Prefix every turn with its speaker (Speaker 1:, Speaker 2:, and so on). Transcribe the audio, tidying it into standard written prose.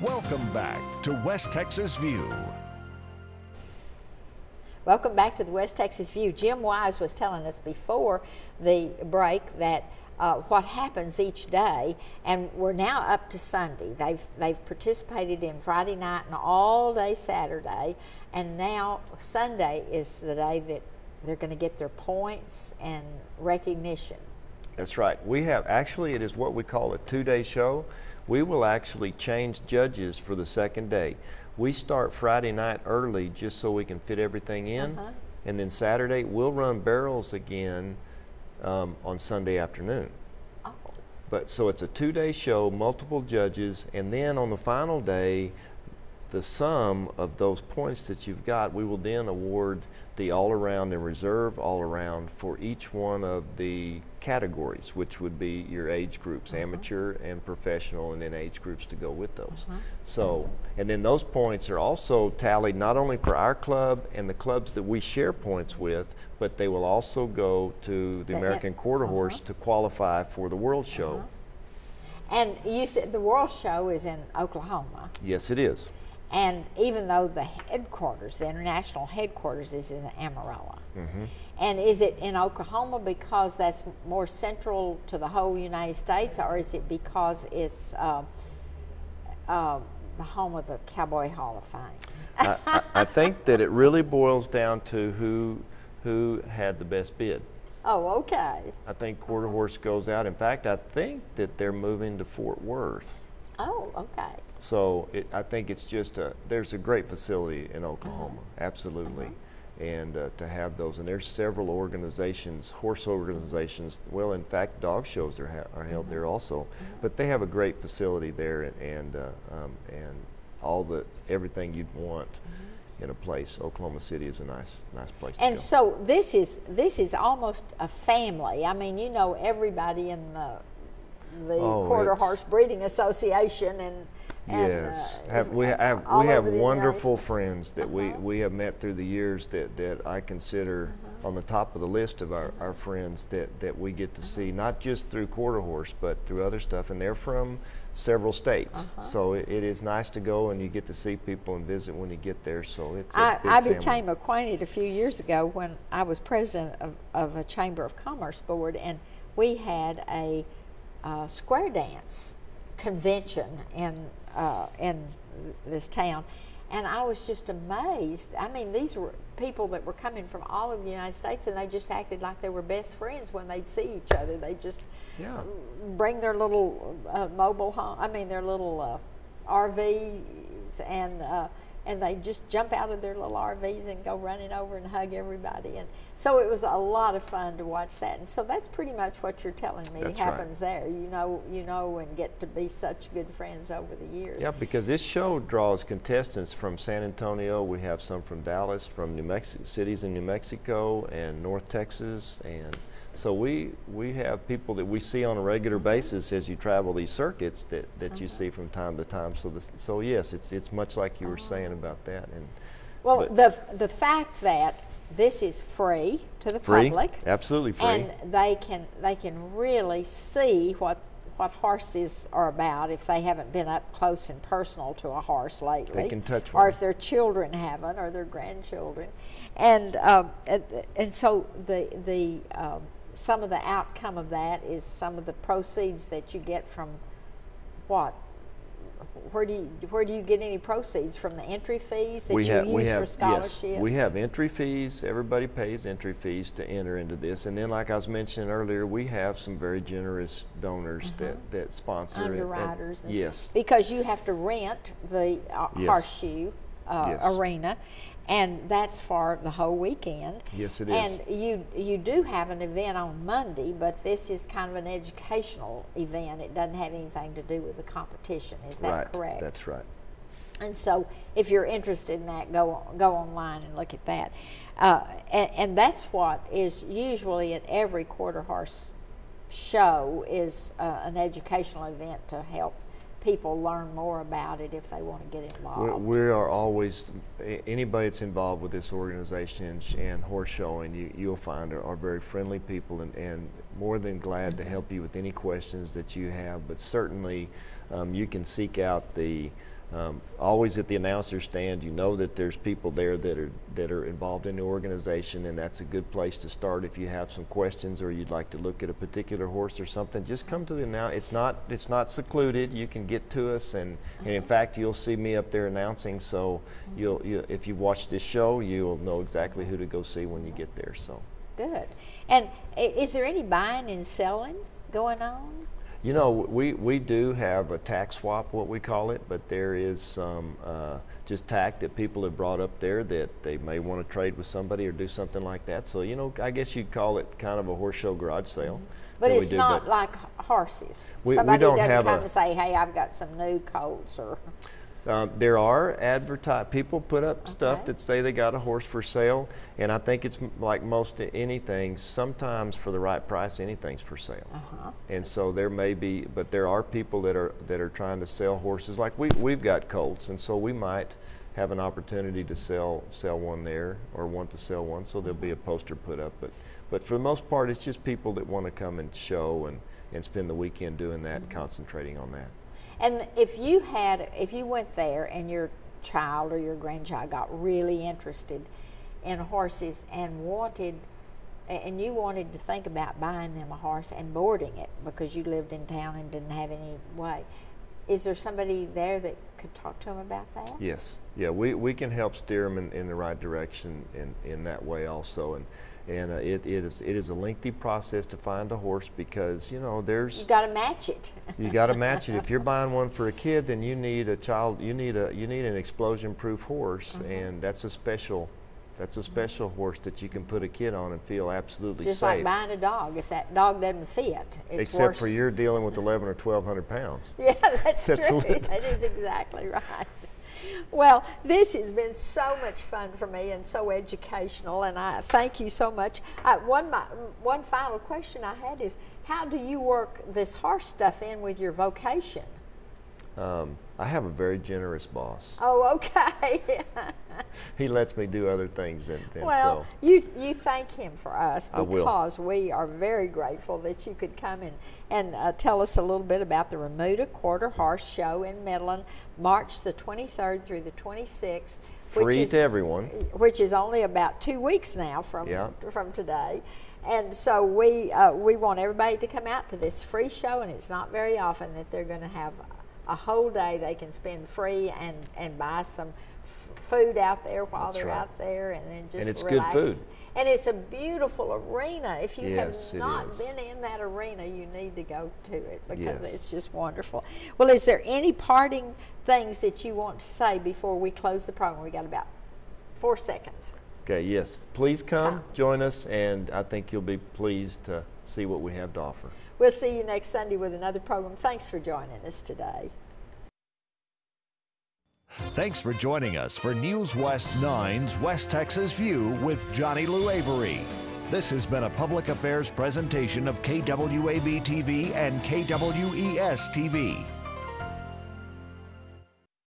Speaker 1: Welcome back to West Texas View.
Speaker 2: Welcome back to the West Texas View. Jim Wise was telling us before the break that what happens each day, and we're now up to Sunday. They've participated in Friday night and all day Saturday, and now Sunday is the day that they're going to get their points and recognition.
Speaker 3: That's right. We have, actually, it is what we call a two-day show. We will actually change judges for the second day. We start Friday night early just so we can fit everything in, and then Saturday we'll run barrels again on Sunday afternoon.
Speaker 2: Oh.
Speaker 3: But so it's a two-day show, multiple judges, and then on the final day, the sum of those points that you've got, we will then award the all-around and reserve all-around for each one of the categories, which would be your age groups, amateur and professional, and then age groups to go with those. So, and then those points are also tallied not only for our club and the clubs that we share points with, but they will also go to the American Quarter Horse to qualify for the World Show.
Speaker 2: And you said the World Show is in Oklahoma.
Speaker 3: Yes, it is.
Speaker 2: And even though the headquarters, the international headquarters, is in Amarillo. And is it in Oklahoma because that's more central to the whole United States, or is it because it's the home of the Cowboy Hall of Fame?
Speaker 3: I think that it really boils down to who had the best bid.
Speaker 2: Oh, okay.
Speaker 3: I think Quarter Horse goes out. In fact, I think that they're moving to Fort Worth.
Speaker 2: Oh, okay.
Speaker 3: So I think it's just there's a great facility in Oklahoma, absolutely. And to have those, and there's several organizations, horse organizations, well, in fact, dog shows are held there also. But they have a great facility there, and everything you'd want in a place. Oklahoma City is a nice place to go.
Speaker 2: And so this is almost a family. I mean, you know everybody in the Quarter Horse Breeding Association, and
Speaker 3: yes, we have wonderful friends that we have met through the years that I consider on the top of the list of our friends that we get to see, not just through Quarter Horse but through other stuff, and they're from several states. So it is nice to go and you get to see people and visit when you get there. So it's I
Speaker 2: became acquainted a few years ago when I was president of a Chamber of Commerce board, and we had a square dance convention in this town, and I was just amazed. I mean, these were people that were coming from all over the United States, and they just acted like they were best friends when they'd see each other. They just bring their little mobile home. I mean, their little RVs, and they just jump out of their little RVs and go running over and hug everybody. And so it was a lot of fun to watch that. And so that's pretty much what you're telling me happens there. You know, and get to be such good friends over the years.
Speaker 3: Yeah, because this show draws contestants from San Antonio. We have some from Dallas, from New Mexico, cities in New Mexico and North Texas, and so we have people that we see on a regular basis as you travel these circuits that you see from time to time. So yes, it's much like you were saying about that. And
Speaker 2: well, the fact that this is free to the public,
Speaker 3: absolutely free,
Speaker 2: and they can really see what horses are about if they haven't been up close and personal to a horse lately.
Speaker 3: They can touch
Speaker 2: or
Speaker 3: one.
Speaker 2: If their children haven't, or their grandchildren, and so the some of the outcome of that is some of the proceeds that you get from what? Where do you get any proceeds from the entry fees that you use for scholarships?
Speaker 3: Yes, we have entry fees. Everybody pays entry fees to enter into this, and then, like I was mentioning earlier, we have some very generous donors that sponsor
Speaker 2: underwriters.
Speaker 3: And yes,
Speaker 2: because you have to rent the horseshoe arena, and that's for the whole weekend.
Speaker 3: Yes, it is.
Speaker 2: And you do have an event on Monday, but this is kind of an educational event. It doesn't have anything to do with the competition. Is that correct?
Speaker 3: That's right.
Speaker 2: And so, if you're interested in that, go online and look at that. And that's what is usually at every Quarter Horse show is an educational event to help people learn more about it if they want to get involved.
Speaker 3: We are always, anybody that's involved with this organization and horse showing, you'll find are very friendly people and more than glad to help you with any questions that you have. But certainly you can seek out the Always at the announcer stand, you know that there's people there that are involved in the organization, and that's a good place to start. If you have some questions or you'd like to look at a particular horse or something, just come to the It's not secluded. You can get to us, and in fact, you'll see me up there announcing. So if you've watched this show, you'll know exactly who to go see when you get there. So
Speaker 2: good. And is there any buying and selling going on?
Speaker 3: You know, we do have a tack swap, what we call it, but there is some just tack that people have brought up there that they may want to trade with somebody or do something like that. So, you know, I guess you'd call it kind of a horse show garage sale.
Speaker 2: But it's not like horses. Somebody doesn't come and say, hey, I've got some new colts or...
Speaker 3: There are people put up stuff that say they got a horse for sale, and I think it's like most anything, sometimes for the right price, anything's for sale. And so there may be, but there are people that are trying to sell horses. Like we've got colts, and so we might have an opportunity to sell one there or want to sell one, so there'll be a poster put up. But for the most part, it's just people that want to come and show and spend the weekend doing that and concentrating on that.
Speaker 2: And if you went there and your child or your grandchild got really interested in horses and you wanted to think about buying them a horse and boarding it because you lived in town and didn't have any way, is there somebody there that could talk to them about that?
Speaker 3: Yes. Yeah, we can help steer them in the right direction in that way also. And it is a lengthy process to find a horse because, you know, you
Speaker 2: got to match it.
Speaker 3: You got to match it. If you're buying one for a kid, then you need an explosion-proof horse, and that's a special horse that you can put a kid on and feel absolutely safe.
Speaker 2: Just like buying a dog. If that dog doesn't fit, it's
Speaker 3: except
Speaker 2: worse.
Speaker 3: for you're dealing with 1,100 or 1,200 pounds.
Speaker 2: Yeah, that's true. That is exactly right. Well, this has been so much fun for me and so educational, and I thank you so much. One final question I had is, how do you work this horse stuff in with your vocation?
Speaker 3: I have a very generous boss.
Speaker 2: Oh, okay.
Speaker 3: He lets me do other things.
Speaker 2: Well, you thank him for us because we are very grateful that you could come and tell us a little bit about the Remuda Quarter Horse Show in Midland, March the 23rd through the 26th.
Speaker 3: Free to everyone.
Speaker 2: Which is only about 2 weeks now from today. And so we want everybody to come out to this free show, and it's not very often that they're going to have a whole day they can spend free and buy some food out there while they're out there, and then just
Speaker 3: it's
Speaker 2: relax.
Speaker 3: good food.
Speaker 2: And it's a beautiful arena. If you have not been in that arena, you need to go to it because it's just wonderful. Well, is there any parting things that you want to say before we close the program? We got about 4 seconds.
Speaker 3: Okay, yes. Please come, join us, and I think you'll be pleased to see what we have to offer.
Speaker 2: We'll see you next Sunday with another program. Thanks for joining us today.
Speaker 1: Thanks for joining us for News West 9's West Texas View with Johnny Lou Avery. This has been a public affairs presentation of KWAB-TV and KWES-TV.